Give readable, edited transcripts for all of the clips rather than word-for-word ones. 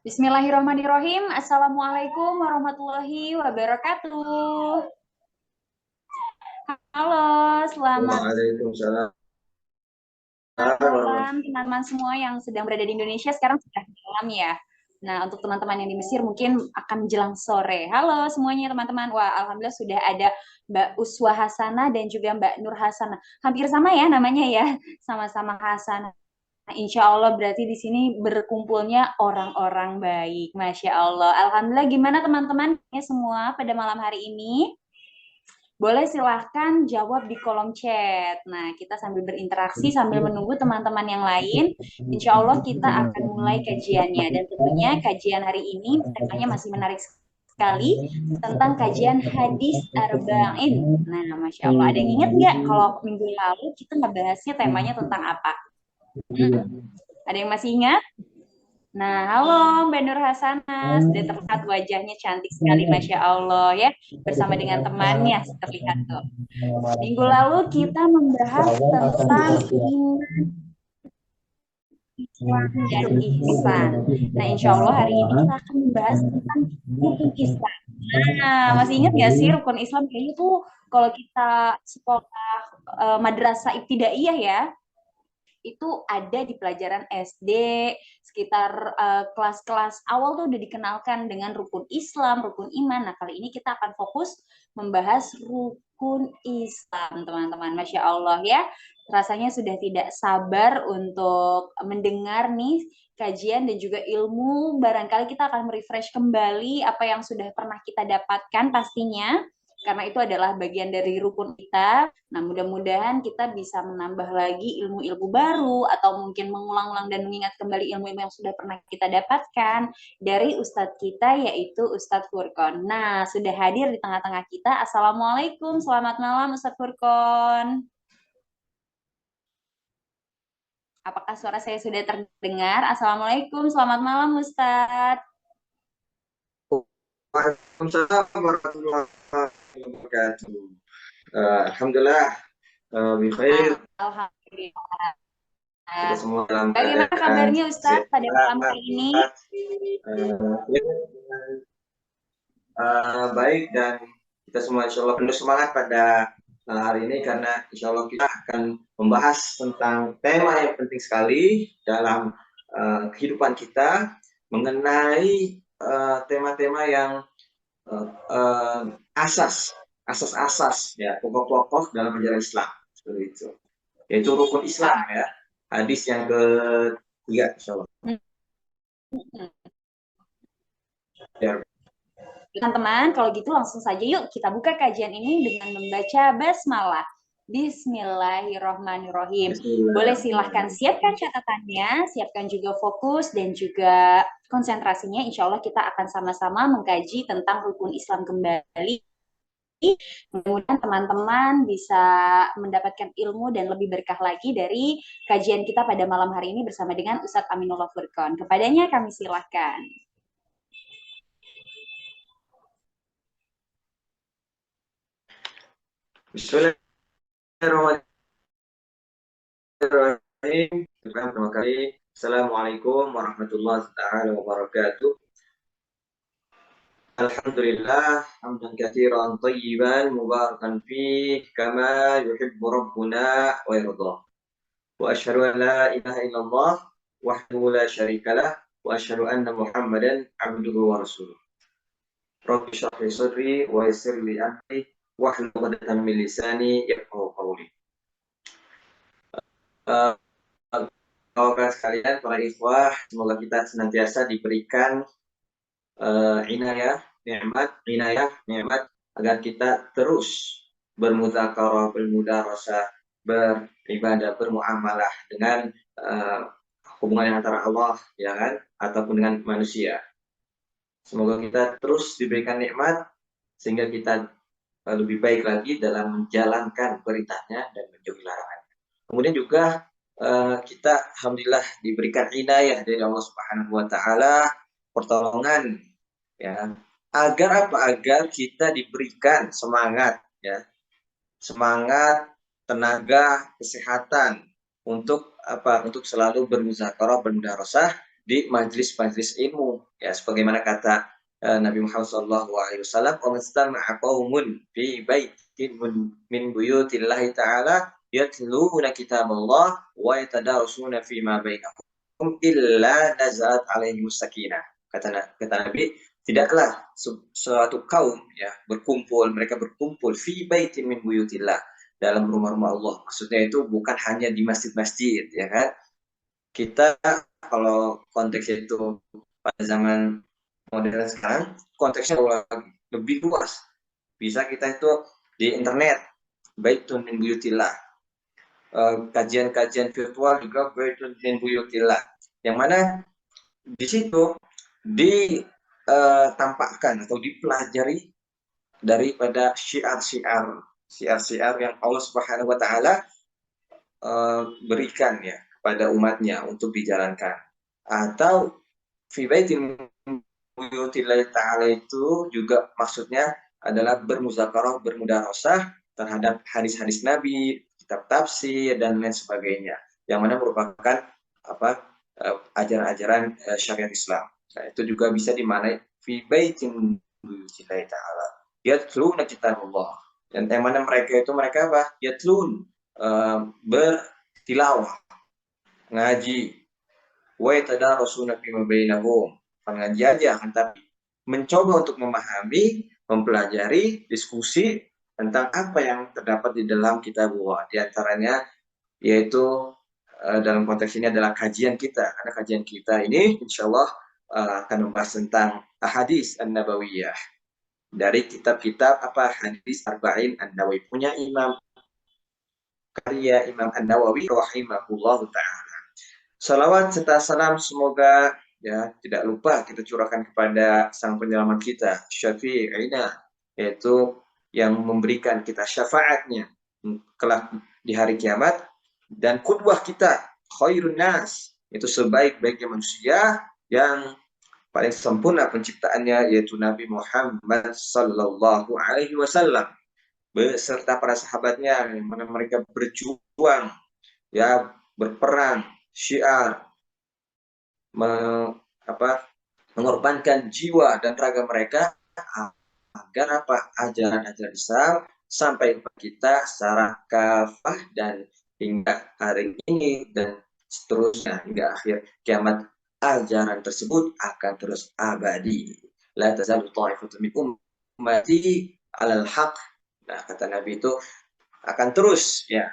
Bismillahirrahmanirrahim. Assalamualaikum warahmatullahi wabarakatuh. Halo, selamat Waalaikumsalam malam warahmatullahi teman-teman semua yang sedang berada di Indonesia. Sekarang sudah malam ya. Nah, untuk teman-teman yang di Mesir mungkin akan menjelang sore. Halo semuanya teman-teman. Wah, alhamdulillah sudah ada Mbak Uswa Hasanah dan juga Mbak Nur Hasanah. Hampir sama ya namanya ya, sama-sama Hasanah. Nah, insya Allah berarti di sini berkumpulnya orang-orang baik. Masya Allah. Alhamdulillah gimana teman-teman semua pada malam hari ini? Boleh silahkan jawab di kolom chat. Nah, kita sambil berinteraksi, sambil menunggu teman-teman yang lain. Insya Allah kita akan mulai kajiannya. Dan tentunya kajian hari ini temanya masih menarik sekali tentang kajian hadis arba'in. Nah, Masya Allah. Ada yang ingat nggak kalau minggu lalu kita ngebahasnya temanya tentang apa? Hmm, ada yang masih ingat? Nah, halo Mbak Nur Hasanah, sudah terlihat wajahnya cantik sekali, Masya Allah ya, bersama dengan temannya terlihat tuh. Minggu lalu kita membahas tentang iman, Islam, dan ihsan. Nah, insya Allah hari ini kita akan membahas tentang rukun Islam. Nah, masih ingat nggak sih rukun Islam? Kayaknya tuh kalau kita sekolah madrasah ibtidaiyah ya, itu ada di pelajaran SD sekitar kelas-kelas awal tuh udah dikenalkan dengan rukun Islam, rukun iman. Nah, kali ini kita akan fokus membahas rukun Islam, teman-teman. Masya Allah ya. Rasanya sudah tidak sabar untuk mendengar nih kajian dan juga ilmu. Barangkali kita akan merefresh kembali apa yang sudah pernah kita dapatkan pastinya karena itu adalah bagian dari rukun kita. Nah, mudah-mudahan kita bisa menambah lagi ilmu-ilmu baru atau mungkin mengulang-ulang dan mengingat kembali ilmu-ilmu yang sudah pernah kita dapatkan dari Ustadz kita yaitu Ustadz Furqon. Nah, sudah hadir di tengah-tengah kita. Assalamualaikum, selamat malam Ustadz Furqon. Apakah suara saya sudah terdengar? Assalamualaikum, selamat malam Ustadz. warahmatullahi wabarakatuh. Alhamdulillah, bikhair. Alhamdulillah. Kita semua dalam Bagaimana keadaan kabarnya Ustadz pada malam sehat, hari ini? ya, baik, dan kita semua insya Allah penuh semangat pada hari ini karena insya Allah kita akan membahas tentang tema yang penting sekali dalam kehidupan kita mengenai tema-tema yang asas asas-asas ya pokok-pokok dalam ajaran Islam seperti itu, yaitu rukun Islam ya, hadis yang ketiga insyaallah ya. Teman-teman, kalau gitu langsung saja yuk kita buka kajian ini dengan membaca basmalah. Bismillahirrohmanirrohim. Boleh silahkan siapkan catatannya, siapkan juga fokus dan juga konsentrasinya. Insya Allah kita akan sama-sama mengkaji tentang rukun Islam kembali. Mudah-mudahan teman-teman bisa mendapatkan ilmu dan lebih berkah lagi dari kajian kita pada malam hari ini bersama dengan Ustadz Aminullah Furqon. Kepadanya kami silahkan. Bismillahirrahmanirrahim. Terima kasih. Assalamualaikum warahmatullahi wabarakatuh. Alhamdulillah hamdan katsiran thayyiban mubarakan fih kama yuhibbu rabbuna wa yardah. Wa asyhadu an la ilaha illallah wahdahu la syarikalah wa asyhadu anna Muhammadan abduhu wa rasuluh. Rabbi shrah li sadri wa yassir li amri wahlul 'uqdatam min lisani yafqahu qawli. Kawan-kawan sekalian, para ikhwah, semoga kita senantiasa diberikan nikmat agar kita terus bermudzakarah, bermudarasah, beribadah, bermuamalah dengan hubungan antara Allah ya kan ataupun dengan manusia. Semoga kita terus diberikan nikmat sehingga kita lebih baik lagi dalam menjalankan perintahnya dan menjauhi larangannya. Kemudian juga kita alhamdulillah diberikan hidayah dari Allah Subhanahu wa taala, pertolongan ya. Agar apa? Agar kita diberikan semangat ya. Semangat, tenaga, kesehatan untuk apa? Untuk selalu bermuzakarah, bermudarasah di majlis-majlis ilmu, ya sebagaimana kata Nabi Muhammad SAW, "Qamastama'a qaumun fi baitin min buyutillahi ta'ala yatluna kitaballah wa yatadarusuna fi ma bainahum illa nazalat alaihimus sakinah." Kata Nabi, tidaklah suatu kaum ya mereka berkumpul fi baitin min buyutillah, dalam rumah-rumah Allah. Maksudnya itu bukan hanya di masjid-masjid, ya kan? Kita kalau konteksnya itu pada zaman modern sekarang, konteksnya lebih luas. Bisa kita itu di internet, baitun min buyutillah. Kajian-kajian virtual juga baitun min buyutillah. Yang mana di situ ditampakkan atau dipelajari daripada syiar-syiar yang Allah Subhanahu wa taala berikan ya kepada umatnya untuk dijalankan. Atau fi baitin buyutillahi ta'ala itu juga maksudnya adalah bermuzakarah, bermudarasah terhadap hadis-hadis Nabi, kitab tafsir dan lain sebagainya, yang mana merupakan ajaran-ajaran syariat Islam. Nah, itu juga bisa dimaknai fi baitin buyutillahi ta'ala yatluna kitabullah, dan yang mana mereka apa? Yatlun, bertilawah, ngaji, wa yatadarasuna fima bainahum, ngaji aja, tapi mencoba untuk memahami, mempelajari, diskusi tentang apa yang terdapat di dalam kitabullah. Di antaranya yaitu dalam konteks ini adalah kajian kita, karena kajian kita ini insyaallah akan membahas tentang ahadits an-nabawiyah dari kitab-kitab hadis arba'in an-Nawawi, punya karya Imam An-Nawawi rahimahullahu taala. Salawat serta salam semoga ya tidak lupa kita curahkan kepada sang penyelamat kita, syafi'ina, yaitu yang memberikan kita syafaatnya kelak di hari kiamat, dan qudwah kita, khairun nas, itu sebaik-baiknya manusia yang paling sempurna penciptaannya, yaitu Nabi Muhammad sallallahu alaihi wasallam beserta para sahabatnya, yang mana mereka berjuang ya, berperang syiar, mengorbankan jiwa dan raga mereka agar ajaran-ajaran Islam sampai kepada kita secara kafah dan hingga hari ini dan seterusnya hingga akhir kiamat. Ajaran tersebut akan terus abadi. La tazalu ta'ifatun min ummati 'alal haq. Nah, kata Nabi itu akan terus ya,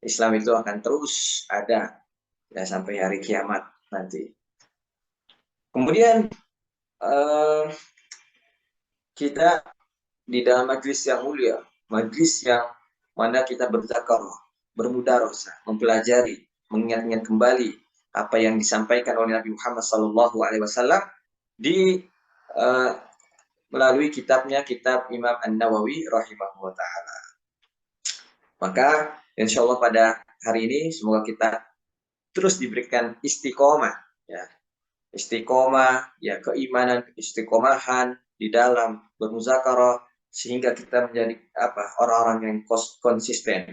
Islam itu akan terus ada ya sampai hari kiamat nanti. Kemudian kita di dalam majlis yang mulia, majlis yang mana kita berzakarah, bermudarasah, mempelajari, mengingat-ingat kembali apa yang disampaikan oleh Nabi Muhammad SAW di melalui kitabnya, kitab Imam An-Nawawi rahimahullah ta'ala. Maka insya Allah pada hari ini semoga kita terus diberikan istiqomah ya, istiqomah ya, keimanan, istiqomahan di dalam bermuzakarah, sehingga kita menjadi orang-orang yang konsisten.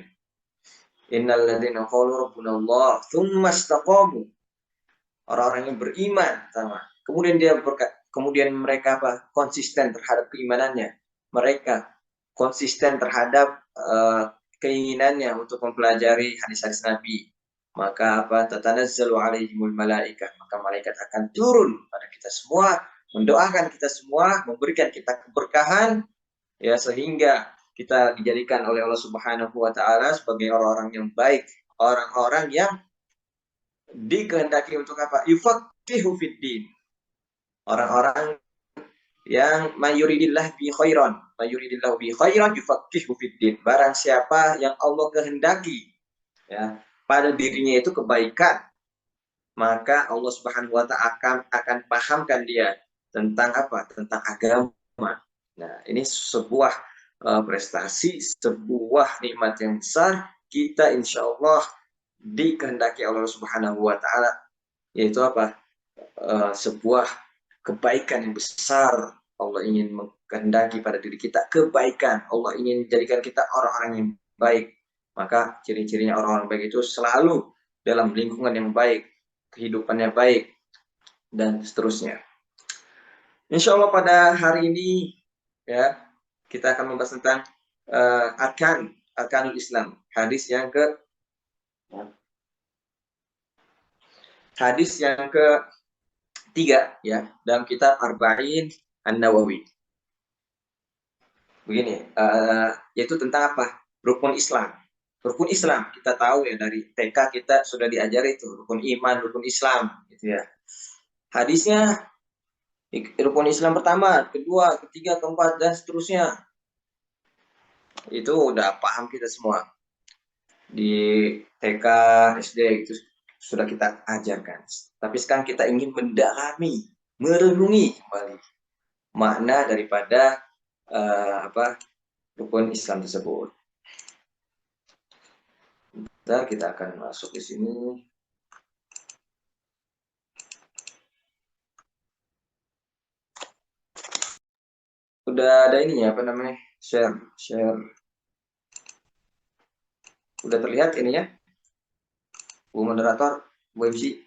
Innal ladzina qalu rabbuna Allah tsumma istaqamu, orang-orang yang beriman sama, kemudian mereka konsisten terhadap keimanannya, mereka konsisten terhadap keinginannya untuk mempelajari hadis-hadis Nabi, maka tatanazzalu alaihimul malaikat, maka malaikat akan turun pada kita semua, mendoakan kita semua, memberikan kita keberkahan ya, sehingga kita dijadikan oleh Allah Subhanahu wa taala sebagai orang-orang yang baik, orang-orang yang dikehendaki untuk yufaqihu fiddin, orang-orang yang mayuridillah bi khairan, mayuridillahu bi khairan yufaqihu fiddin, barang siapa yang Allah kehendaki ya pada dirinya itu kebaikan, maka Allah Subhanahu wa taala akan pahamkan dia tentang tentang agama. Nah, ini sebuah prestasi, sebuah nikmat yang besar. Kita insya Allah dikehendaki Allah Subhanahu wa taala, yaitu sebuah kebaikan yang besar. Allah ingin menghendaki pada diri kita kebaikan. Allah ingin menjadikan kita orang-orang yang baik. Maka ciri-cirinya orang-orang baik itu selalu dalam lingkungan yang baik, kehidupannya baik, dan seterusnya. Insya Allah pada hari ini ya kita akan membahas tentang arkanul Islam, hadis yang ketiga ya dalam kitab Arba'in An-Nawawi. Begini, yaitu tentang apa? Rukun Islam. Rukun Islam kita tahu ya dari TK kita sudah diajari itu rukun iman, rukun Islam, gitu ya. Hadisnya rukun Islam pertama, kedua, ketiga, keempat dan seterusnya. Itu udah paham kita semua. Di TK, SD itu sudah kita ajarkan. Tapi sekarang kita ingin mendalami, merenungi kembali makna daripada rukun Islam tersebut. Bentar, kita akan masuk di sini. Udah ada ini ya, apa namanya? Share. Udah terlihat ini ya? Bu moderator, Bu MC.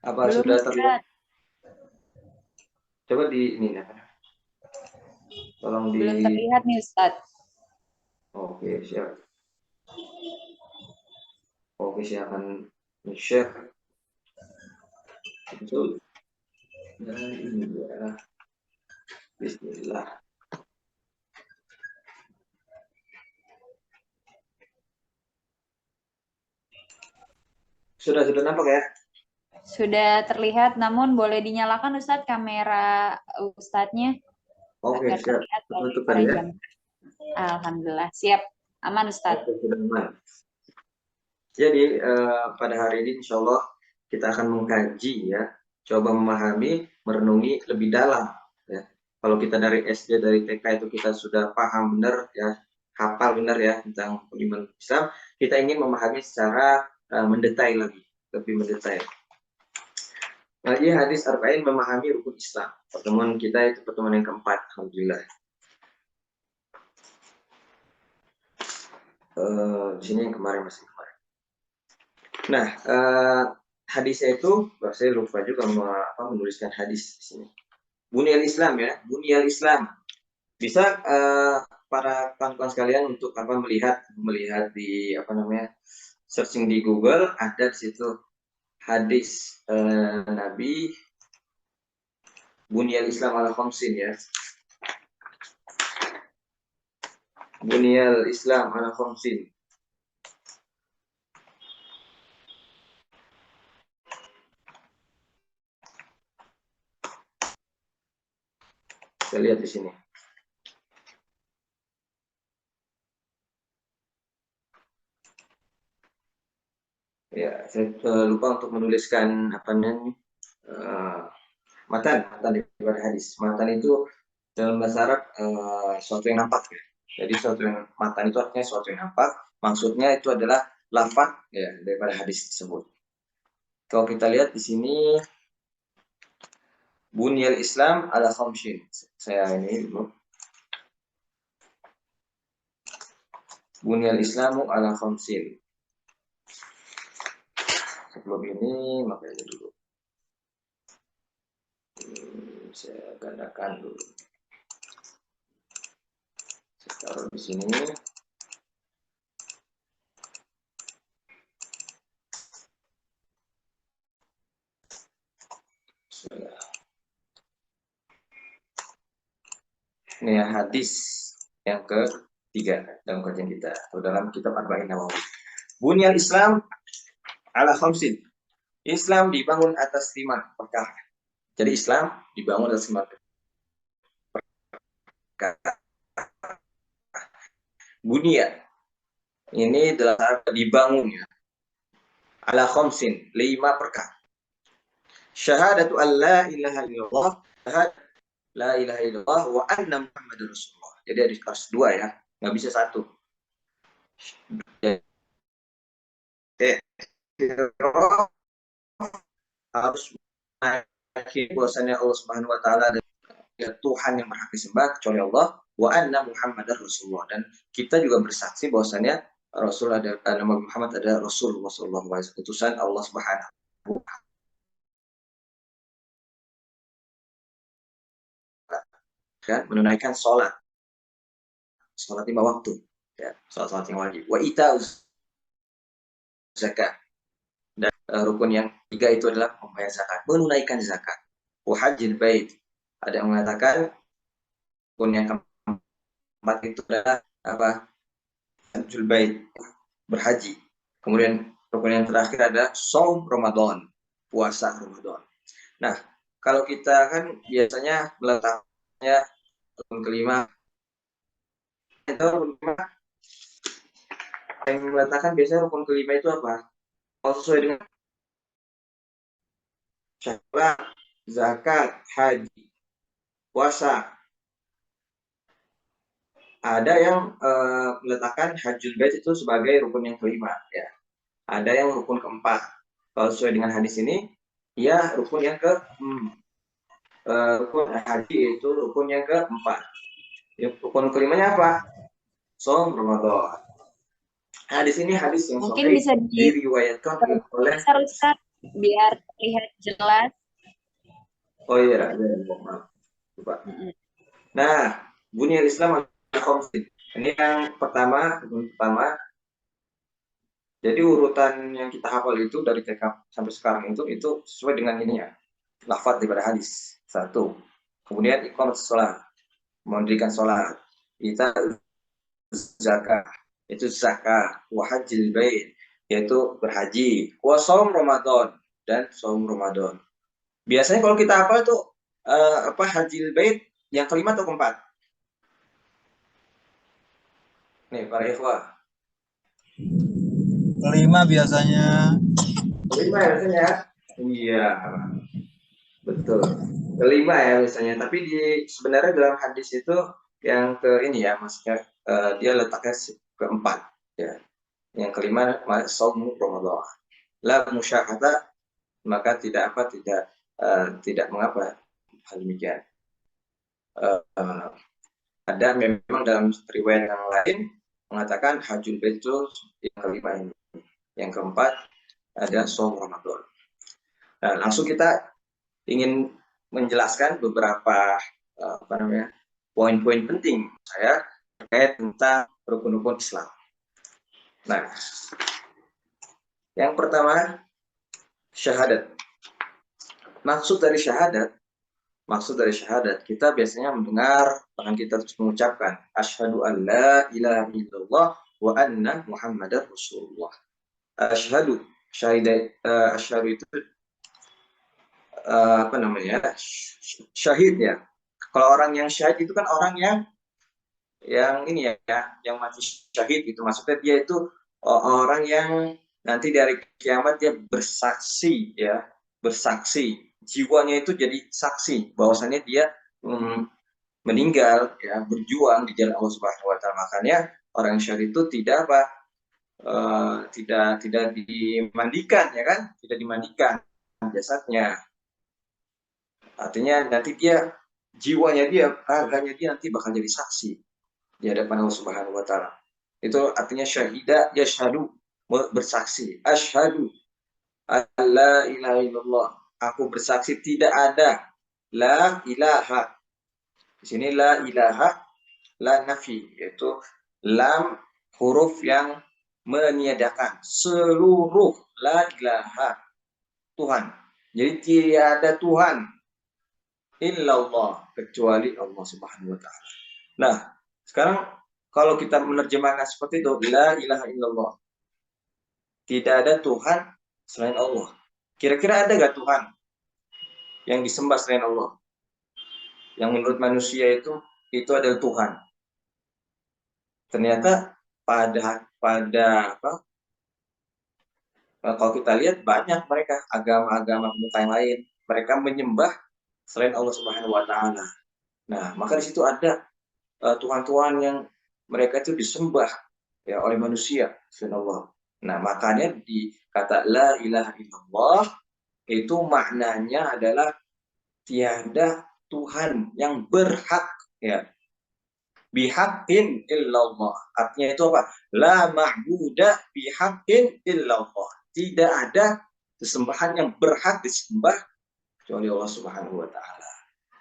Apa Belum, sudah Ustaz. terlihat? Coba di ini apa? Tolong di. Belum terlihat nih, Ustaz. Oke, siap. Oke, saya akan share. Itu. Dan ini ya. Bismillah. Sudah nampak ya? Sudah terlihat, namun boleh dinyalakan Ustadz kamera Ustadznya Oke, agar siap. terlihat Untuk para ya. jam. Alhamdulillah, siap. Aman Ustadz. Oke, sudah aman. Jadi pada hari ini insya Allah kita akan mengkaji ya, coba memahami, merenungi lebih dalam. Ya. Kalau kita dari SD, dari TK itu kita sudah paham benar ya, hafal benar ya tentang iman Islam, kita ingin memahami secara mendetail lagi, lebih mendetail. Lagi hadis Arba'in memahami rukun Islam. Pertemuan kita itu pertemuan yang keempat, alhamdulillah. Di sini yang kemarin masih kemarin. Nah, hadisnya itu, saya lupa juga menuliskan hadis di sini. Bunyal Islam ya, Bunyal Islam. Bisa para kawan-kawan sekalian untuk melihat di searching di Google, ada di situ hadis Nabi Bunyal Islam ala khamsin ya. Bunyal Islam ala khamsin. Kita lihat di sini. Ya, saya lupa untuk menuliskan matan daripada hadis. Matan itu dalam bahasa Arab sesuatu yang nampak ya. Jadi matan itu artinya sesuatu yang nampak. Maksudnya itu adalah lafaz ya daripada hadis tersebut. Kalau kita lihat di sini Bunyal Islam ala khamsin. Saya ini dulu. Bunyal Islamu ala khamsin. Sebelum ini makanya dulu. Saya gandakan dulu. Saya taruh di sini. Ini ya hadis yang ketiga dalam kajian kita atau dalam kitab Arba'in Nawawi. Bunyal Islam ala khamsin. Islam dibangun atas 5 perkara. Jadi Islam dibangun atas 5 perkara. Bunya ini adalah dibangun ya. Ala khamsin, 5 perkara. Syahadatu an la ilaha illallah, la ilaha illallah wa anna Muhammadar Rasulullah. Jadi harus 2 ya, nggak bisa 1. Harus meyakini bahwasanya Allah Subhanahu wa taala adalah Tuhan yang berhak disembah kecuali Allah, wa anna Muhammadar Rasulullah, dan kita juga bersaksi bahwasanya Rasul ada nama Muhammad adalah Rasulullah sallallahu alaihi wasallam, utusan Allah Subhanahu. dan menunaikan sholat 5 waktu, ya, sholat yang wajib. Wa itauz zakat, dan rukun yang 3 itu adalah membayar zakat, menunaikan zakat. Wa hajjil bait, ada yang mengatakan rukun yang keempat itu adalah apa? Hajjul bait, berhaji. Kemudian rukun yang terakhir ada shaum Ramadan, puasa Ramadan. Nah, kalau kita kan biasanya meletaknya rukun kelima, itu rukun kelima yang meletakkan biasanya rukun kelima itu apa? Kalau sesuai dengan syarat, zakat, haji, puasa. Ada yang meletakkan hajjul bait itu sebagai rukun yang kelima, ya. Ada yang rukun keempat. Kalau sesuai dengan hadis ini, ya rukun yang ke rukun haji itu rukun yang keempat. Ya, rukun kelimanya apa? Shaum Ramadan. Nah, di sini hadis yang Mungkin sahih bisa diriwayatkan oleh Ustaz biar terlihat jelas. Oh iya, maaf. Lupa. Nah, bunyi Islam ini yang pertama, jadi urutan yang kita hafal itu dari TK sampai sekarang itu sesuai dengan ini ya, lafaz daripada hadis. 1. Kemudian iqamat sholat, mendirikan sholat. Kita zakat, itu zakat. Wa hajjil bait, yaitu berhaji. Wa shaum Ramadan, dan shaum Ramadan. Biasanya kalau kita hafal itu hajjil bait yang kelima atau keempat? Nih, para ikhwah. Kelima biasanya. Kelima ya biasanya? Iya, betul. Kelima ya biasanya. Tapi sebenarnya dalam hadis itu yang ke ini ya, maksudnya dia letaknya keempat. Ya. Yang kelima, shaum Ramadan. La musyahada, maka tidak mengapa hal demikian. Ada memang dalam riwayat yang lain mengatakan hajjul bait itu yang kelima ini. Yang keempat ada shaum Ramadan. Nah, langsung kita ingin menjelaskan beberapa poin-poin penting saya terkait tentang rukun-rukun Islam. Nah, yang pertama syahadat. Maksud dari syahadat kita biasanya mendengar, bahkan kita terus mengucapkan asyhadu an la ilaha illallah wa anna muhammadar rasulullah. Asyhadu itu syahid ya. Kalau orang yang syahid itu kan orang yang ini ya, yang mati syahid gitu. Maksudnya dia itu orang yang nanti dari kiamat dia bersaksi ya, jiwanya itu jadi saksi bahwasannya dia meninggal ya, berjuang di jalan Allah Subhanahu wa taala. Makanya orang syahid itu tidak dimandikan ya kan, tidak dimandikan jasadnya. Artinya nanti jiwanya harganya dia nanti bakal jadi saksi di hadapan Allah Subhanahu wa taala. Itu artinya syahida yashhadu, bersaksi. Asyhadu alla ilaha illallah. Aku bersaksi tidak ada la ilaha. Di sini la ilaha, la nafi, yaitu lam huruf yang meniadakan seluruh la ilaha, Tuhan. Jadi tidak ada Tuhan illallah, kecuali Allah Subhanahu wa taala. Nah, sekarang kalau kita menerjemahkan seperti itu, la ilaha illallah, tidak ada Tuhan selain Allah. Kira-kira ada gak Tuhan yang disembah selain Allah? Yang menurut manusia itu adalah Tuhan. Ternyata kalau kita lihat banyak mereka agama-agama pemuka yang lain, mereka menyembah selain Allah Subhanahu wa taala. Nah, maka di situ ada Tuhan-Tuhan yang mereka itu disembah ya oleh manusia selain Allah. Nah, makanya di kata la ilaha illallah itu maknanya adalah tiada Tuhan yang berhak ya. Bihaqqin illallah. Artinya itu apa? La ma'buda bihaqqin illallah. Tidak ada sesembahan yang berhak disembah kecuali Allah Subhanahu wa taala.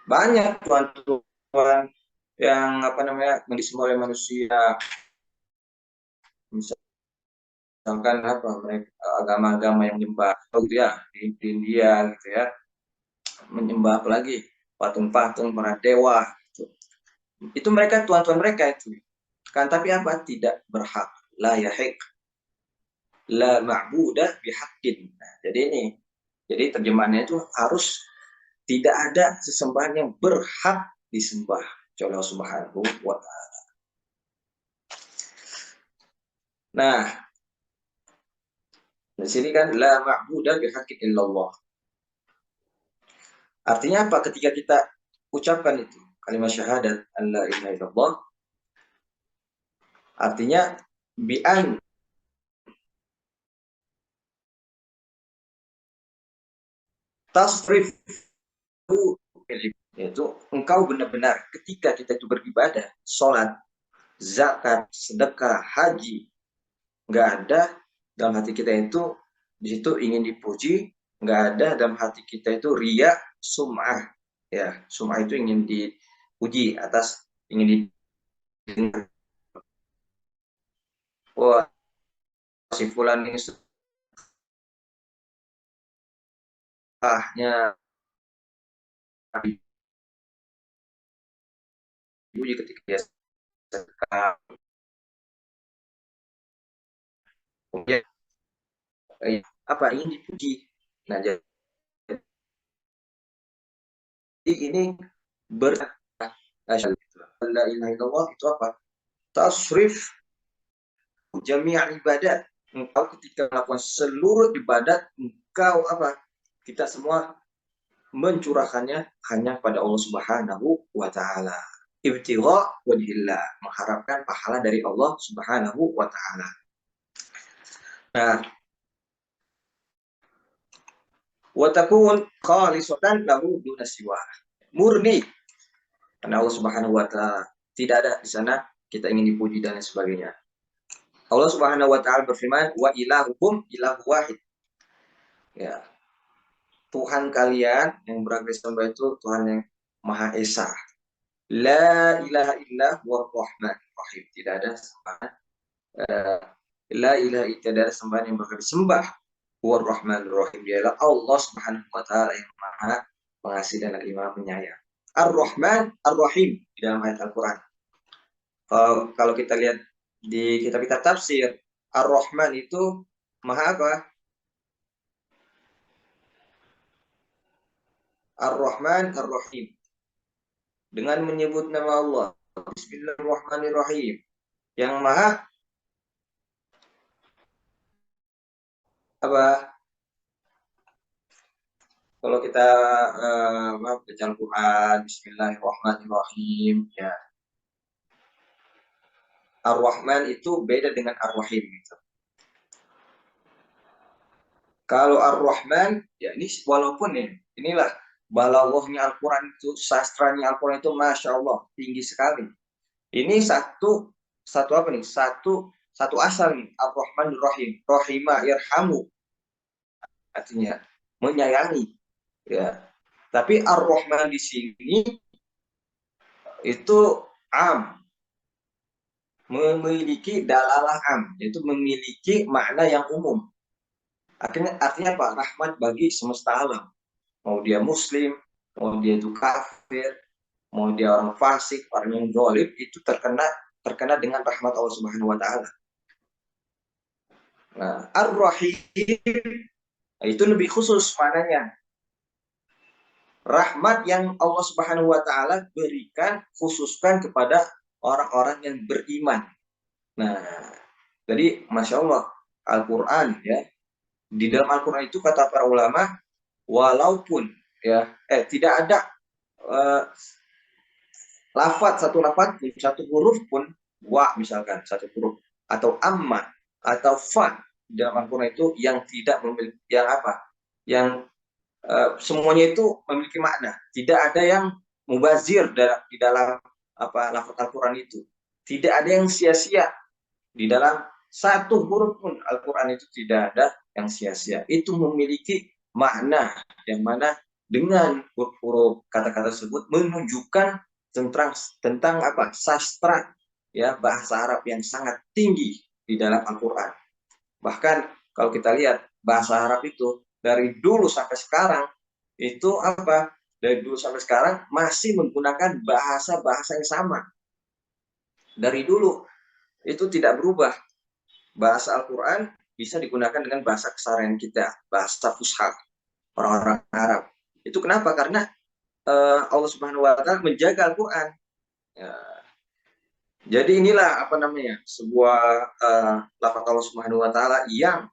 Banyak tuhan-tuhan yang disembah oleh manusia. Misalkan mereka agama-agama yang menyembah gitu ya di India gitu ya, menyembah apalagi patung-patung para dewa gitu. Itu mereka tuhan-tuhan mereka itu kan, tapi tidak berhak, la yahiq la ma'budah bihaqqin. Nah, jadi terjemahannya itu harus tidak ada sesembahan yang berhak disembah kecuali Allah Subhanahu wa taala. Nah, di sini kan la ma'budah bihaqqin illallah. Artinya apa ketika kita ucapkan itu kalimat syahadat alla ilaha illallah? Artinya bi'an tasrif, yaitu engkau benar-benar ketika kita itu beribadah, sholat, zakat, sedekah, haji, nggak ada dalam hati kita itu di situ ingin dipuji, nggak ada dalam hati kita itu riya, sum'ah. Ya, sum'ah itu ingin dipuji atas, ingin didengar. Wah, si fulan ini sahnya dipuji ketika dia sedekah. Kemudian ingin dipuji. Nah, jadi ini la ilaha illallah itu apa? Tasrif jami'a ibadat. Engkau ketika melakukan seluruh ibadat, engkau kita semua mencurahkannya hanya pada Allah Subhanahu wa taala. Ibtigha wajhillah, mengharapkan pahala dari Allah Subhanahu wa taala. Nah, wa takun khalisatan lahu duna siwa. Murni karena Allah Subhanahu wa taala. Tidak ada di sana kita ingin dipuji dan lain sebagainya. Allah Subhanahu wa taala berfirman, wa ilahukum ilahu wahid. Ya. Tuhan kalian yang berhak disembah itu Tuhan yang Maha Esa. La ilaha illa huwar rahman rahim. Tidak ada sembahan. La ilaha illa, tidak ada sembahan yang berhak disembah. Huwar rahman rahim. Dialah Allah Subhanahu wa taala yang Maha Pengasih dan lagi Maha Penyayang. Ar-Rahman Ar-Rahim di dalam ayat Al-Qur'an. Kalau kita lihat di kitab-kitab tafsir, Ar-Rahman itu Maha apa? Ar-Rahman Ar-Rahim. Dengan menyebut nama Allah, Bismillahirrahmanirrahim, yang Maha apa? Kalau kita baca Al-Quran, Bismillahirrahmanirrahim, ya. Ar-Rahman itu beda dengan Ar-Rahim gitu. Kalau Ar-Rahman, ya ini walaupun inilah balawahnya Al-Quran itu, sastranya Al-Quran itu Masya Allah, tinggi sekali. Ini satu apa nih? Satu asal nih, Ar-Rahman Ar-Rahim, Rahimah Irhamu, artinya menyayangi. Ya, tapi Ar-Rahman di sini itu memiliki dalalah yaitu memiliki makna yang umum. Artinya apa? Rahmat bagi semesta alam. Mau dia muslim, mau dia itu kafir, mau dia orang fasik, orang yang zalim, itu terkena dengan rahmat Allah Subhanahu wa taala. Nah, Ar-Rahim itu lebih khusus maknanya. Rahmat yang Allah Subhanahu wa taala berikan khususkan kepada orang-orang yang beriman. Nah, jadi Masya Allah, Al-Quran ya, di dalam Al-Quran itu kata para ulama, walaupun ya tidak ada satu lafaz pun, satu huruf pun, wa misalkan satu huruf, atau amma atau fa di dalam Al-Quran itu yang tidak memiliki yang semuanya itu memiliki makna. Tidak ada yang mubazir di dalam lafaz Al-Quran itu. Tidak ada yang sia-sia di dalam Satu huruf pun Al-Quran itu tidak ada yang sia-sia. Itu memiliki makna yang mana dengan huruf-huruf kata-kata tersebut menunjukkan tentang apa? Sastra ya, bahasa Arab yang sangat tinggi di dalam Al-Quran. Bahkan kalau kita lihat bahasa Arab itu dari dulu sampai sekarang itu apa? Dari dulu sampai sekarang masih menggunakan bahasa-bahasa yang sama. Dari dulu itu tidak berubah. Bahasa Al-Quran bisa digunakan dengan bahasa keseharian kita, bahasa fusha orang-orang Arab. Itu kenapa? Karena Allah Subhanahu Wa Taala menjaga Al-Quran. Ya. Jadi inilah apa namanya sebuah lafaz Allah Subhanahu Wa Taala yang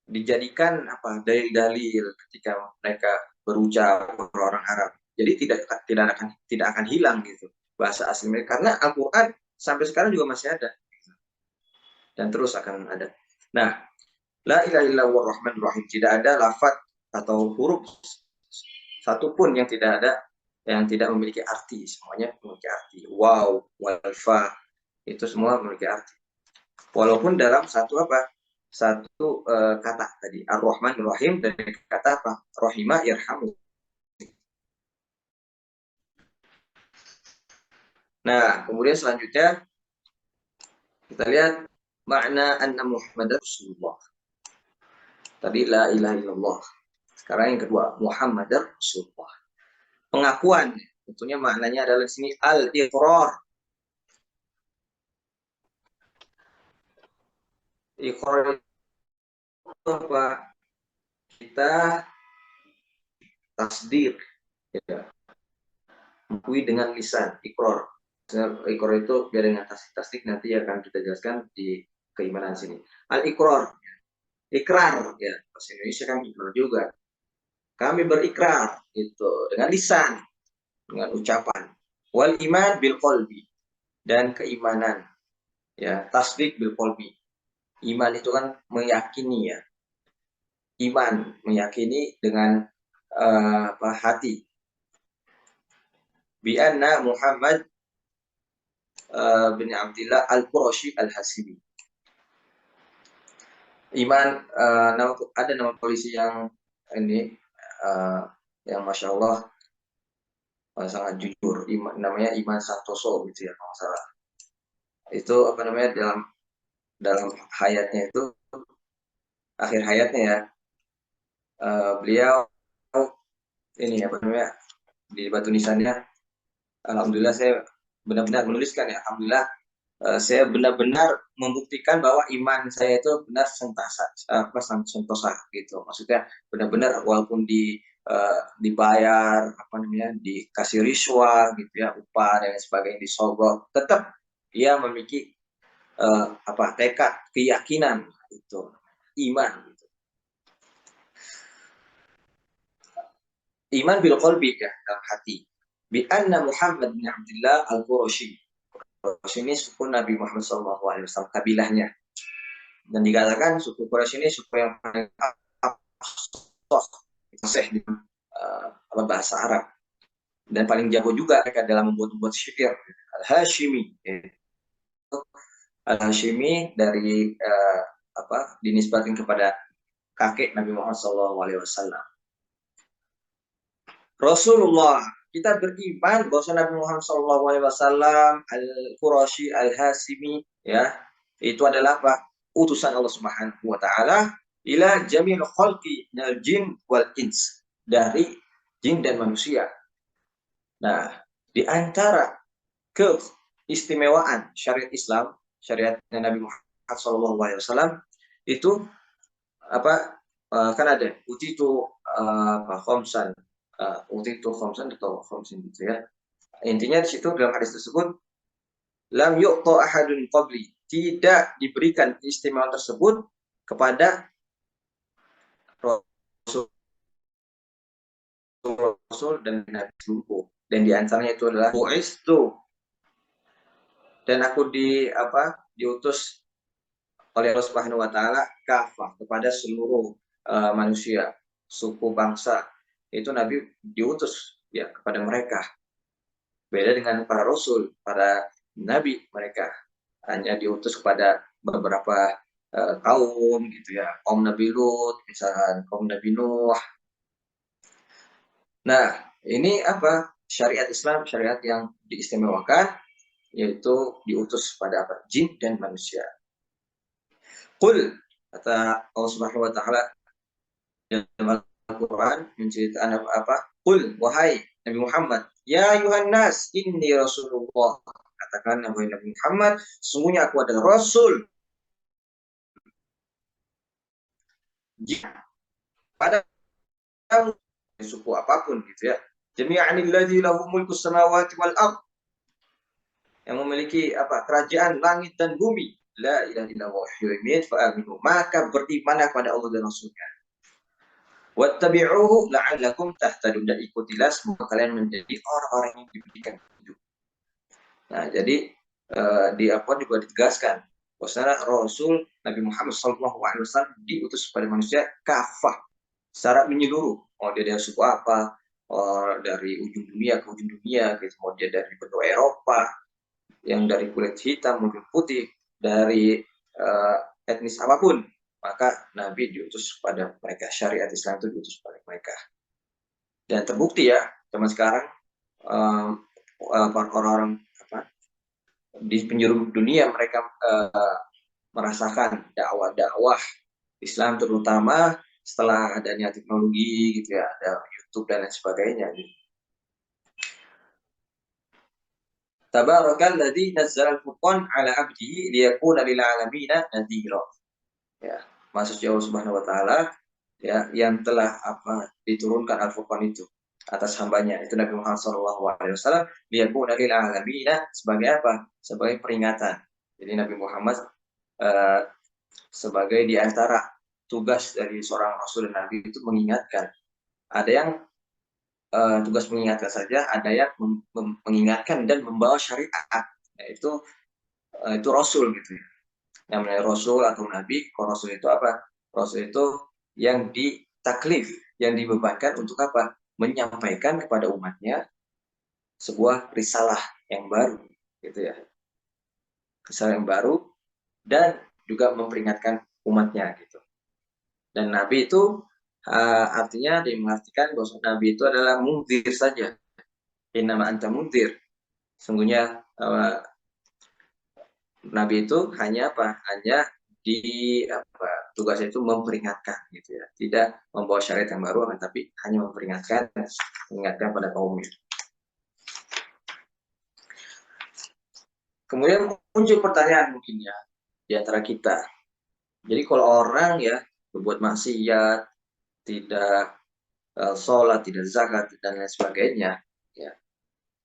dijadikan apa dalil-dalil ketika mereka berucap orang Arab. Jadi tidak akan hilang gitu bahasa asli mereka karena Al-Quran sampai sekarang juga masih ada dan terus akan ada. Nah, la ilaha illallah rahmanir rahim, tidak ada lafaz atau huruf satupun yang tidak memiliki arti, semuanya memiliki arti. Wow, wal fa itu semua memiliki arti. Walaupun dalam satu kata tadi ar-Rahman ar-Rahim dari kata apa? Rahima irhamu. Nah, kemudian selanjutnya kita lihat makna anna Muhammadar Rasulullah. Tadi la ilaha illallah. Sekarang yang kedua, Muhammadar Rasulullah. Pengakuan, tentunya maknanya adalah di sini al-iqrar. Iqrar itu apa? Kita tasdir, ya. Mengakui dengan lisan, iqrar. Iqrar itu biar dengan tasdik nanti akan kita jelaskan di keimanan sini. Al-iqrar, ikrar, ya bahasa Indonesia kan ikrar juga. Kami berikrar itu dengan lisan, dengan ucapan. Wal iman bil qalbi, dan keimanan, ya tasdik bil qalbi. Iman itu kan meyakini, ya. Iman meyakini dengan hati. Bi anna Muhammad bin Abdullah al-Qurashi al-Hasibi. Iman ada nama polisi yang ini yang masya Allah sangat jujur, namanya Iman Santoso gitu ya kalau salah. Itu apa namanya dalam hayatnya itu, akhir hayatnya ya, beliau ini apa namanya di batu nisannya, alhamdulillah saya benar-benar menuliskan ya, alhamdulillah saya benar-benar membuktikan bahwa iman saya itu benar sentosa gitu. Maksudnya benar-benar walaupun dibayar apa namanya, dikasih riswa gitu ya, upah dan sebagainya, disogok, tetap ia memiliki tekad, keyakinan itu, iman gitu. Iman bil qalbi, ya, dalam hati. Bi anna Muhammad bin Abdullah al-Qurashi. Quraisy ini suku Nabi Muhammad SAW, kabilahnya. Dan dikatakan suku Quraisy ini suku yang paling fasih di bahasa Arab. Dan paling jago juga mereka dalam membuat syair. Al-Hashimi. Al-Hashimi dari dinisbatkan kepada kakek Nabi Muhammad SAW. Rasulullah, kita beriman bahwa Nabi Muhammad SAW al-Qurashi al-Hasimi, ya, itu adalah apa? Utusan Allah Subhanahu wa taala ila jamil khalqi minal jin wal ins, dari jin dan manusia. Nah, di antara keistimewaan syariat Islam, syariatnya Nabi Muhammad SAW itu apa? Kan ada utitu khamsan, utitu khamsan atau khamsin gitu ya. Intinya di situ dalam hadis tersebut, lam yu'ta ahadun qabli, tidak diberikan keistimewaan tersebut kepada Rasul dan Nabi sebelumku. Dan di antaranya itu adalah bu'istu, dan aku diutus oleh Allah Subhanahu wa taala kafah, kepada seluruh manusia, suku bangsa. Itu Nabi diutus ya kepada mereka. Beda dengan para rasul, para nabi, mereka hanya diutus kepada beberapa kaum gitu ya, kaum Nabi Lut, misalkan kaum Nabi Nuh. Nah, ini apa? Syariat Islam, syariat yang diistimewakan, yaitu diutus pada apa? Jin dan manusia. Qul, kata Allah Subhanahu wa taala dalam Al-Qur'an menceritakan apa? Qul, wahai Nabi Muhammad, ya ayuhan nas, inni Rasulullah. Katakan wahai Nabi Muhammad, sesungguhnya aku adalah rasul. Jika pada suku apapun gitu ya. Jami'anilladzi lahu mulku samawati wal ard, yang memiliki apa? Kerajaan langit dan bumi. La ilaha illallah wa yu'min fa aminu. Maka berimanlah kepada Allah dan Rasulnya. Wattabi'uhu la'allakum tahtadun, dan ikutilah semoga kalian menjadi orang-orang yang diberikan hidup. Nah, jadi di apa juga ditegaskan bahwasanya Rasul Nabi Muhammad SAW diutus kepada manusia kafah, secara menyeluruh. Mau dia dari suku apa, dari ujung dunia ke ujung dunia, gitu. Mau dia dari benua Eropa, yang dari kulit hitam maupun putih, dari etnis apapun, maka Nabi diutus pada mereka. Syariat Islam itu diutus pada mereka. Dan terbukti ya, zaman sekarang orang-orang di penjuru dunia mereka merasakan dakwah-dakwah Islam, terutama setelah adanya teknologi gitu ya, ada YouTube dan lain sebagainya. Tabarakalladzi nazzala al-furqan ala 'abdihi liyakuna lil 'alamina nadhira. Ya, maksud Allah Subhanahu wa taala ya, yang telah apa diturunkan Al-Furqan itu atas hambanya itu Nabi Muhammad SAW, liyakuna lil 'alamina, sebagai apa? Sebagai peringatan. Jadi Nabi Muhammad sebagai di antara tugas dari seorang Rasul dan Nabi itu mengingatkan. Ada yang tugas mengingatkan saja, ada yang mengingatkan dan membawa syariat, yaitu itu Rasul gitu ya. Namanya Rasul atau Nabi. Kalau Rasul itu apa? Rasul itu yang ditaklif, yang dibebankan untuk apa? Menyampaikan kepada umatnya sebuah risalah yang baru, gitu ya. Risalah yang baru, dan juga memperingatkan umatnya gitu. Dan Nabi itu artinya dimengertikan bahwa Nabi itu adalah munzir saja. Innama anta munzir. Sungguhnya Nabi itu hanya apa? Hanya di apa? Tugasnya itu memperingatkan gitu ya. Tidak membawa syariat yang baru, tapi hanya memperingatkan pada kaumnya. Kemudian muncul pertanyaan mungkin ya di antara kita. Jadi kalau orang ya berbuat maksiat, tidak sholat, tidak zakat dan lain sebagainya, ya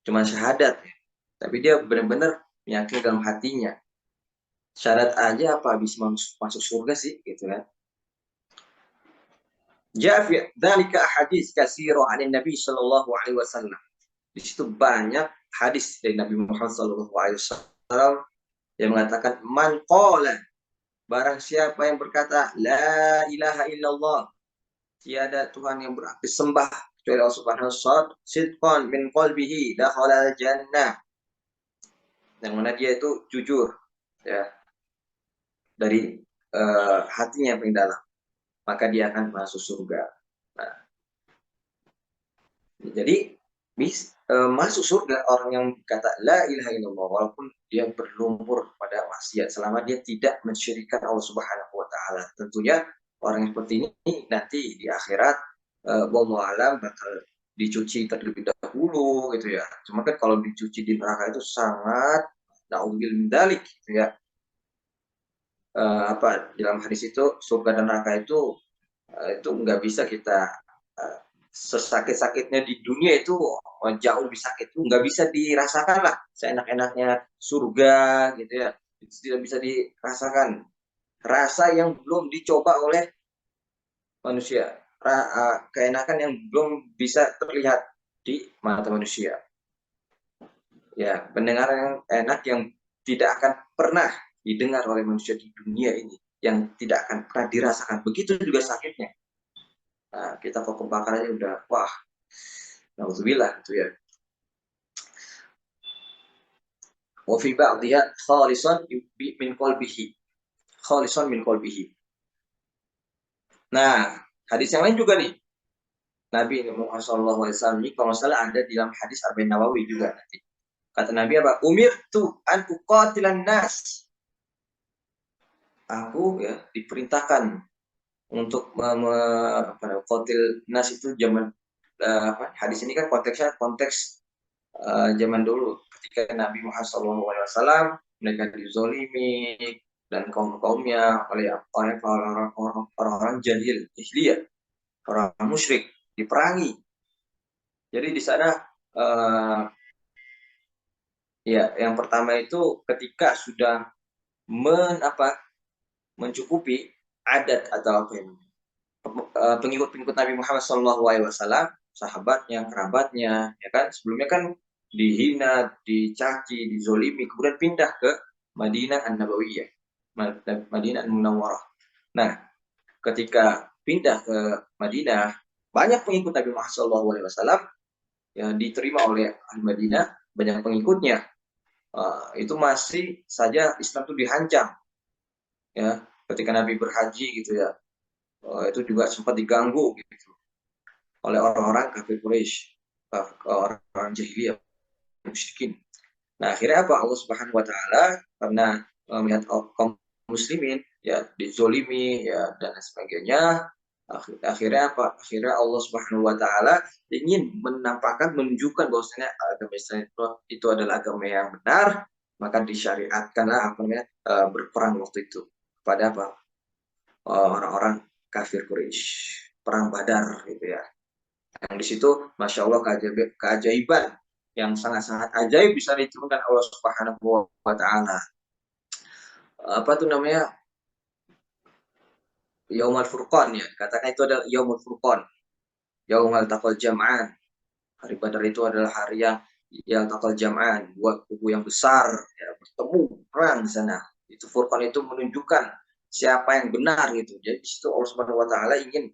cuma syahadat ya, tapi dia benar-benar meyakini dalam hatinya. Syahadat aja apa bisa masuk surga sih, gitu kan? Jafi dzalika hadis katsira 'an Nabi sallallahu alaihi wasallam. Di situ banyak hadis dari Nabi Muhammad sallallahu alaihi wasallam yang mengatakan man qala, barang siapa yang berkata la ilaha illallah, tiada Tuhan yang berhak disembah kecuali Allah Subhanahu wa taala, sidqan min qalbihi dakhala jannah, yang mana dia itu jujur ya dari hatinya yang paling dalam, maka dia akan masuk surga. Nah, jadi masuk surga orang yang kata la ilaha illallah walaupun dia berlumpur pada maksiat, selama dia tidak mensyirikkan Allah Subhanahu wa taala. Tentunya orang yang seperti ini nanti di akhirat wallahu alam bakal dicuci terlebih dahulu gitu ya. Cuma kan kalau dicuci di neraka itu sangat naudzubillah min dzalik gitu ya. Apa dalam hadis itu surga dan neraka itu nggak bisa kita sesakit-sakitnya di dunia itu jauh lebih sakit, itu nggak bisa dirasakan lah seenak-enaknya surga gitu ya, itu tidak bisa dirasakan, rasa yang belum dicoba oleh manusia, keenakan yang belum bisa terlihat di mata manusia ya, pendengaran yang enak yang tidak akan pernah didengar oleh manusia di dunia ini, yang tidak akan pernah dirasakan, begitu juga sakitnya. Nah, kita kok kebakar aja udah wah, nauzubillah itu ya. Wa fi ba'dhiha khalisan min qalbihi. khalisan min qalbihi. Nah, hadis yang lain juga nih. Nabi Muhammad SAW ini kalau salah ada di dalam hadis Arba'in Nawawi juga nanti. Kata Nabi apa? Umirtu an uqatilan nas. Aku ya diperintahkan untuk qatil nas itu zaman hadis ini kan konteksnya konteks zaman dulu ketika Nabi Muhammad SAW mereka dizolimi dan kaum-kaumnya oleh orang-orang jahil, orang musyrik diperangi. Jadi di sana ya yang pertama itu ketika sudah mencukupi adat atau apa ini pengikut-pengikut Nabi Muhammad SAW, sahabatnya, kerabatnya, ya kan sebelumnya kan dihina, dicaci, dizolimi, kemudian pindah ke Madinah An-Nabawiyah, Madinah An-Munawwarah. Nah, ketika pindah ke Madinah, banyak pengikut Nabi Muhammad SAW yang diterima oleh ahli Madinah, banyak pengikutnya. Itu masih saja Islam itu dihancam, ya. Ketika Nabi berhaji gitu ya, itu juga sempat diganggu gitu oleh orang-orang kafir Quraisy, orang-orang jahiliyah, musyrikin. Nah, akhirnya apa? Allah Subhanahu wa taala karena melihat kaum muslimin ya dizolimi ya dan sebagainya, akhirnya apa? Akhirnya Allah Subhanahu wa taala ingin menampakkan, menunjukkan bahwasanya agama Islam itu adalah agama yang benar, maka disyariatkanlah apa namanya berperang waktu itu kepada apa? Orang-orang kafir Quraisy, perang Badar gitu ya. Yang di situ Masya Allah keajaiban yang sangat-sangat ajaib bisa diturunkan Allah Subhanahu wa taala. Apa tuh namanya? Yaumul Furqan ya. Katakan itu adalah Yaumul Furqan. Yaumul Taqal Jam'an. Hari Badar itu adalah hari yang taqal jam'an, buat kubu yang besar ya, bertemu perang di sana. Itu Furqan itu menunjukkan siapa yang benar gitu. Jadi di situ Allah Subhanahu wa taala ingin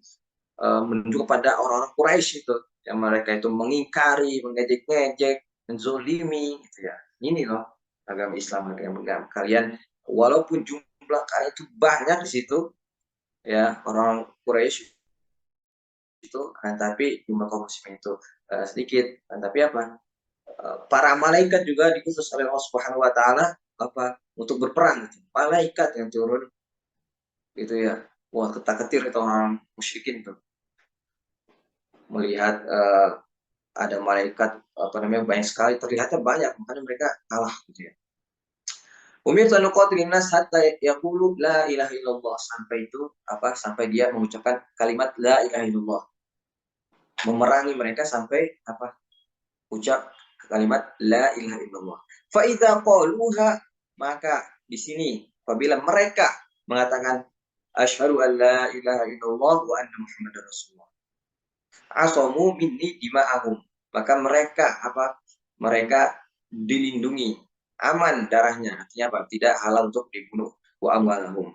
menunjuk kepada orang-orang Quraisy itu yang mereka itu mengingkari, mengejek-ngejek, menzolimi gitu ya. Ini loh agama Islam yang pegang. Kalian walaupun jumlah kalian itu banyak di situ ya orang Quraisy itu tapi jumlah kaum muslimin itu sedikit. Tapi apa? Para malaikat juga dikhusus oleh Allah Subhanahu wa taala apa? Untuk berperang gitu. Malaikat yang turun gitu ya. Wah, ketar-ketir itu orang musyrikin tuh melihat ada malaikat apa namanya banyak sekali, terlihatnya banyak, makanya mereka kalah gitu ya. Umirtu an uqatilin nas hatta yaqulu la ilaha illallah, sampai itu apa? Sampai dia mengucapkan kalimat la ilaha illallah. Memerangi mereka sampai apa? Ucap kalimat la ilaha illallah. Fa idza qaluha, maka di sini apabila mereka mengatakan asyhadu an la ilaha illallah wa anna muhammadar rasulullah, asamu minni dima'ahum, maka mereka dilindungi, aman darahnya, artinya apa? Tidak halal untuk dibunuh. Wa amwalahum,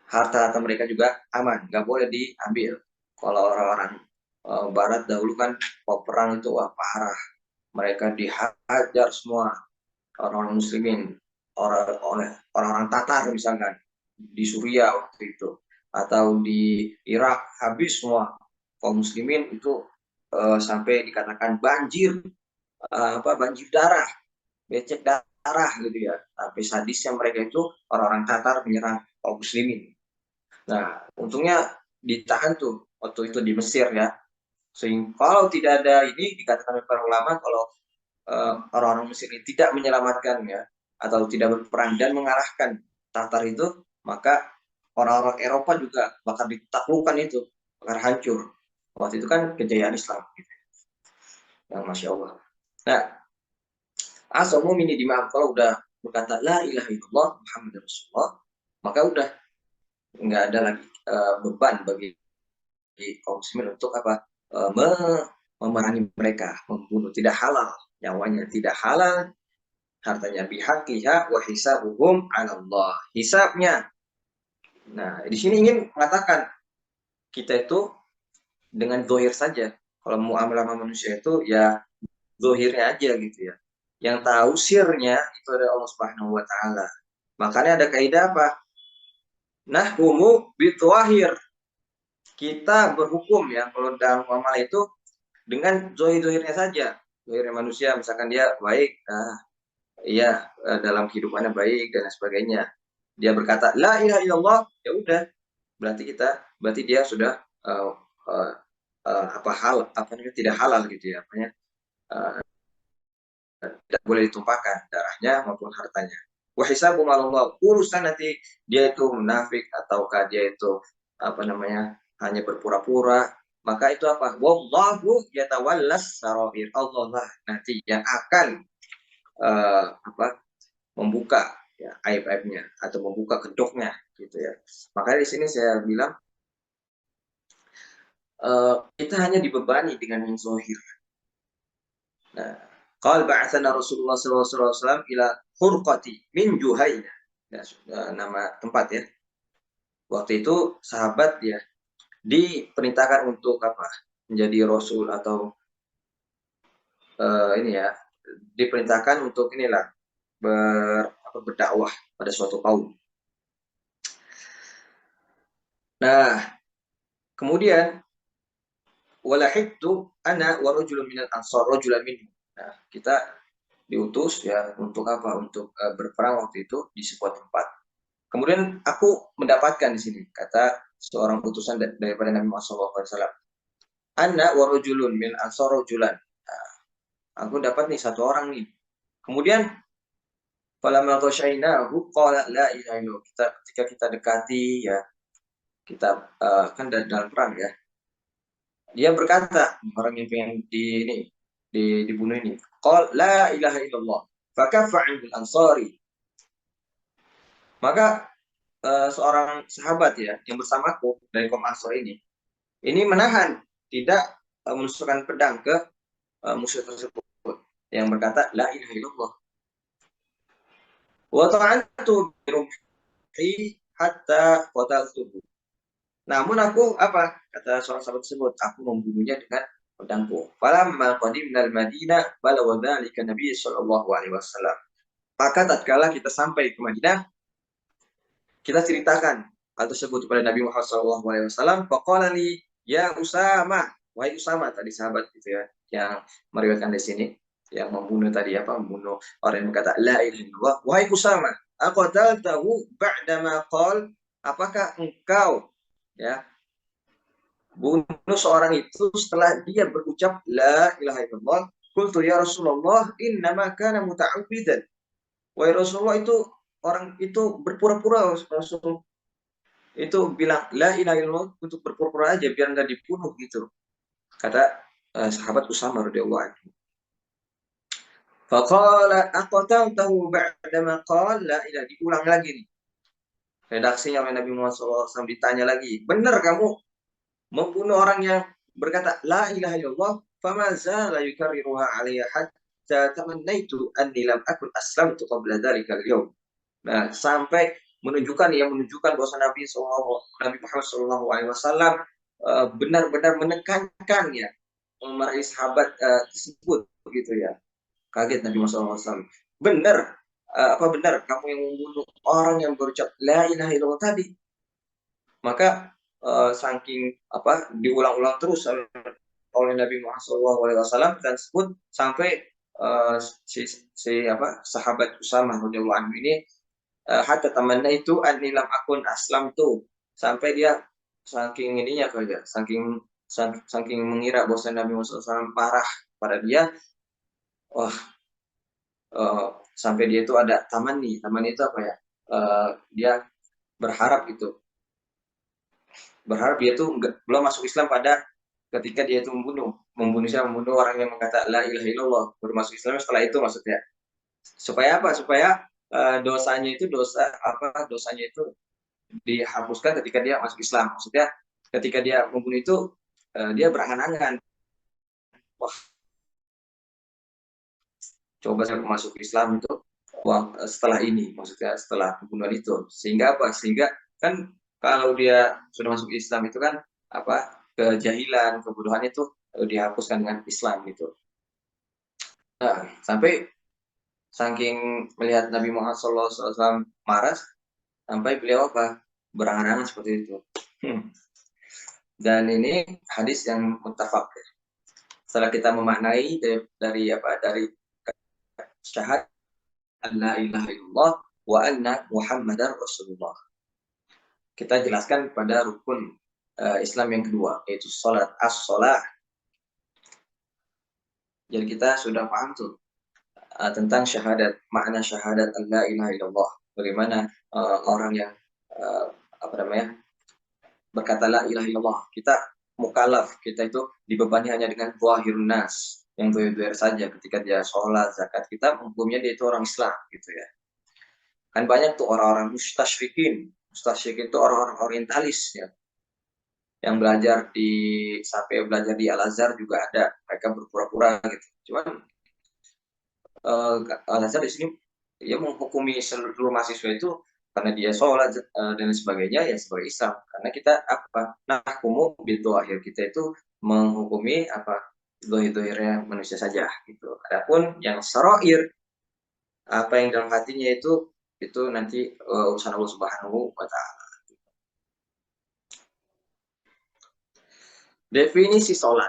harta mereka juga aman, nggak boleh diambil. Kalau orang-orang barat dahulu kan perang itu wah parah, mereka dihajar semua orang-orang muslimin oleh orang-orang Tatar misalkan di Suriah waktu itu, atau di Irak habis semua kaum muslimin itu sampai dikatakan banjir banjir darah, becek darah gitu ya. Sampai sadisnya mereka itu orang-orang Tatar menyerang kaum muslimin. Nah, untungnya ditahan tuh waktu itu di Mesir ya. Sehingga kalau tidak ada ini dikatakan oleh para ulama kalau orang-orang Mesir ini tidak menyelamatkannya atau tidak berperang dan mengalahkan Tatar itu, maka orang-orang Eropa juga bakal ditaklukkan itu, bakal hancur. Waktu itu kan kejayaan Islam gitu. Yang Masya Allah. Nah, asamu mini dima'am, kalau udah berkata la ilaha illallah Muhammad Rasulullah, maka udah nggak ada lagi beban bagi kaum muslimin untuk apa memerangi mereka, membunuh. Tidak halal nyawanya, tidak halal hartanya, bihaqiha wa hisabuhum 'ala Allah, hisabnya. Nah, di sini ingin mengatakan kita itu dengan zahir saja. Kalau muamalah sama manusia itu ya zahirnya aja gitu ya. Yang tahu sirnya itu adalah Allah Subhanahu wa taala. Makanya ada kaidah apa? nahkumu bitwahir. Kita berhukum ya kalau dalam muamalah itu dengan zohir-zohirnya saja. Zohirnya manusia, misalkan dia baik, iya dalam kehidupannya baik dan sebagainya. Dia berkata la ilaha illallah, ya udah berarti dia sudah uh, apa namanya tidak halal gitu ya, apanya tidak boleh ditumpahkan darahnya maupun hartanya. Wa hisabu malallah, urusan nanti dia itu munafik ataukah dia itu apa namanya hanya berpura-pura, maka itu apa? Wallahu yatawallas sarair. Allah lah nanti yang akan membuka ya aib-aibnya atau membuka kedoknya gitu ya. Makanya di sini saya bilang kita hanya dibebani dengan yang zahir. Nah, qala ba'athana Rasulullah SAW ila Hurqati min Juhaina. Nama tempat ya. Waktu itu sahabat ya diperintahkan untuk apa? Menjadi rasul atau ini ya, diperintahkan untuk inilah berdakwah pada suatu kaum. Nah, kemudian walahibtu ana wa rajulun minal ansar rajulan minhum. Nah, kita diutus ya untuk apa? Untuk berperang waktu itu di sebuah tempat. Kemudian aku mendapatkan di sini kata seorang utusan daripada Nabi Muhammad SAW. Anna wa rajulun min ansar rajulan. Nah, aku dapat nih satu orang nih. Kemudian falamma ghashainahu qala la ilaha illallah. Ketika kita dekati ya, kita kan dalam perang ya. Dia berkata, orang yang pengen dibunuh ini, qala la ilaha illallah. Fakaffa 'anil ansari. Maka seorang sahabat ya yang bersamaku dari kaum Ansor ini menahan tidak menusukkan pedang ke musuh tersebut yang berkata la ilaha illallah. Wa ta'antu birumhi hatta qataltuhu. Namun aku apa? Kata seorang sahabat tersebut, aku membunuhnya dengan pedangku. Falamma qadimna al-Madinah balagha dzalika Nabi sallallahu alaihi wasallam. Maka tatkala kita sampai ke Madinah, kita ceritakan hal tersebut kepada Nabi Muhammad sallallahu alaihi wasallam. Faqala li ya Usama, wahai Usama tadi sahabat gitu ya, yang meriwayatkan di sini, yang membunuh tadi apa? Membunuh orang yang berkata la ilaha illallah. Wahai Usama, aqataltahu ba'dama qal, apakah engkau ya bunuh seorang itu setelah dia berucap la ilaha illallah? Qultu ya Rasulullah innama kana muta'awwidan. Wahai Rasulullah, itu orang itu berpura-pura. Rasul itu bilang la ilaha illallah untuk berpura-pura aja biar nggak dibunuh gitu, kata sahabat Usama radhiyallahu anhu. Faqala aqataltahu ba'dama qala la ilaha, diulang lagi nih redaksinya oleh Nabi Muhammad SAW, ditanya lagi, benar kamu membunuh orang yang berkata la ilaha illallah? Fama zala yukarriruha alayya hatta tamannaitu anni lam akun aslamtu qabla dzalika al-yawm. Nah, sampai menunjukkan bahwa Nabi Muhammad SAW benar-benar menekankan ya, memarahi sahabat tersebut begitu ya. Kaget Nabi Muhammad SAW. Benar, apa benar kamu yang membunuh orang yang berucap la ilaha illallah tadi? Maka saking apa diulang-ulang terus oleh Nabi Muhammad SAW dan sebut sampai sahabat Usamah radhiyallahu anhu ini hatta tamanna itu anilam akun aslam tuh, sampai dia saking ininya kerja, saking mengira bahwa Nabi Muhammad SAW parah pada dia, wah sampai dia itu ada taman itu apa ya, dia berharap dia tuh belum masuk Islam pada ketika dia itu membunuh orang yang mengatakan la ilaha illallah, baru masuk Islam setelah itu maksudnya. Supaya apa? Supaya dosanya itu dihapuskan ketika dia masuk Islam. Maksudnya ketika dia membunuh itu dia berangan-angan, wah coba saya masuk Islam itu setelah ini, maksudnya setelah pembunuhan itu. Sehingga apa? Sehingga kan kalau dia sudah masuk Islam itu kan apa, kejahilan, kebodohan itu dihapuskan dengan Islam gitu. Nah, sampai saking melihat Nabi Muhammad SAW marah, sampai beliau apa? berangan-angan seperti itu. Dan ini hadis yang muttafaq. Setelah kita memaknai dari syahadat la ilaha illallah wa anna Muhammadar Rasulullah, kita jelaskan pada rukun Islam yang kedua, yaitu salat, as-salah. Jadi kita sudah paham tuh tentang syahadat, makna syahadat la ilaha illallah. Bagaimana orang yang berkata la ilaha illallah, kita mukallaf, kita itu dibebani hanya dengan zahirun nas, yang dohir-dohir saja. Ketika dia sholat, zakat, kita hukumnya dia itu orang Islam gitu ya. Kan banyak tuh orang-orang mustasyrikin itu orang-orang orientalis ya, yang belajar sampai belajar di Al-Azhar juga ada, mereka berpura-pura gitu. Cuman Al-Azhar di sini dia menghukumi seluruh mahasiswa itu karena dia sholat dan sebagainya ya sebagai Islam. Karena kita nahkumu bil akhir, kita itu menghukumi dohir-dohirnya manusia saja gitu. Adapun yang sarair, apa yang dalam hatinya itu nanti urusan Allah Subhanahu wa Ta'ala. Definisi sholat.